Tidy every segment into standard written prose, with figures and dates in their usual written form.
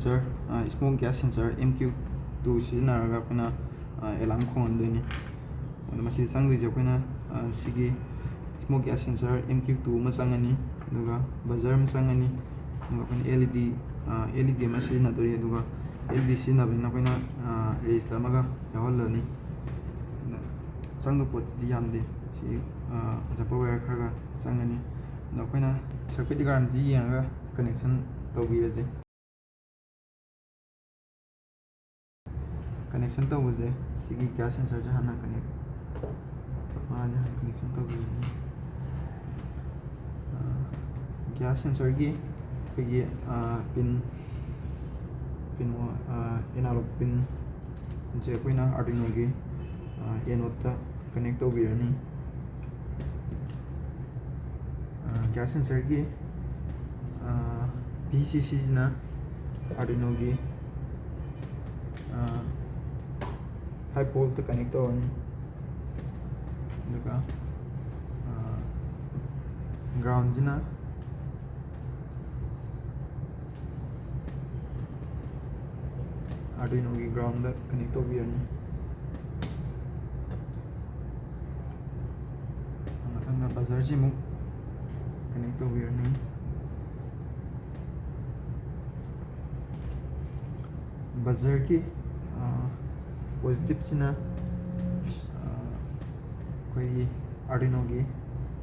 sensor smoke gas sensor MQ-2 sizinaraga akhona alarm khongandoini masi changdise akhona sigi smoke gas sensor MQ-2 ma changani aduga buzzer ma changani aduga akhona LED ma sizinadori aduga LED sizinabina akhona resistor amaga yahallani changdo pot di yamde si japa wire kharaga changani akhona circuit diagram ji yanga connection tawbiraje connection tawbuje sigi gas sensor je hana connect maja connection tawbirani gas sensor gi pin analog pin je koina Arduino gi anode ta connect tawbirani gas sensor gi PCC na Arduino gi high pole to connect tawani aduga ground jina Arduino gi ground da connect tawbirani amata buzzer ji mu connect tawbirani buzzer ki positive sina koi Arduino gi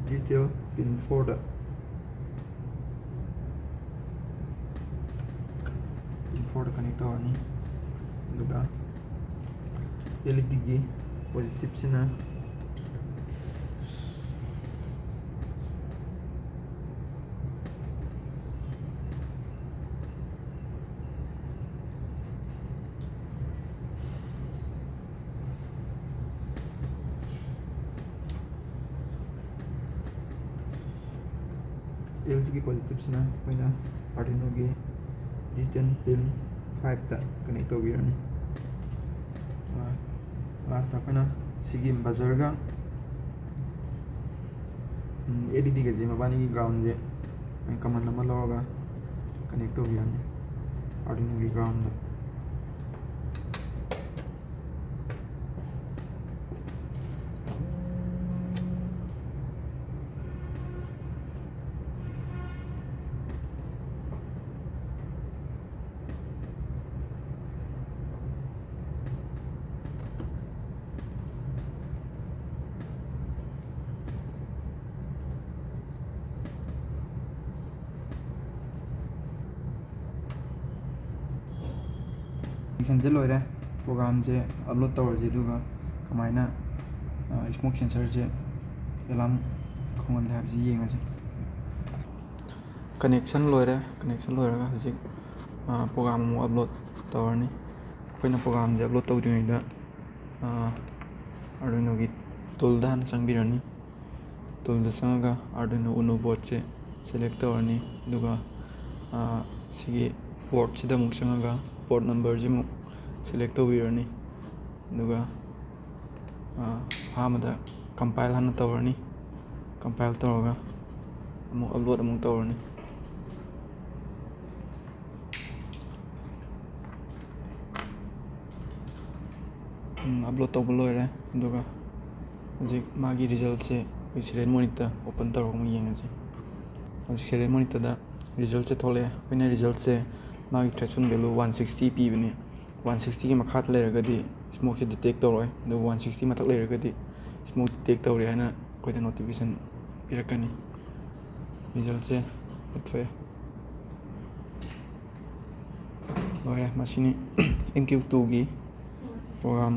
digital pin 4 da connect tawani aduga LED gi positive sina LED की positive sina koina Arduino gi digital pin 5 ta connect tawbirani last koina sigi buzzer ga LED ga je mabani gi ground je command nama loga connect tawbirani Arduino gi ground da je loire program je upload tawje duga kamaina smoke sensor je alarm khongan le habji yengaje connection loire ga hajik program mu upload tawarni koina program je upload tawding da Arduino gi tool dan changbirani tool da sanga Arduino Uno board je select tawarni duga sigi port sida muk changa port number je mu select tawbirani aduga hamada compile hana tawrani compile tawraga amuk upload amuk tawrani upload tawba loire aduga hajik magi result se koi serial monitor open tawraga mu yengaje hajik serial monitor da result se thole koina result se magi threshold value 160 pibani 160 की मखात लेरगदी smoke से detect तौर दो 160 मथक लेरगदी smoke detect तौर है ना कोई notification पिरकनी result से उठे और मशीनी MQ-2 की प्रोग्राम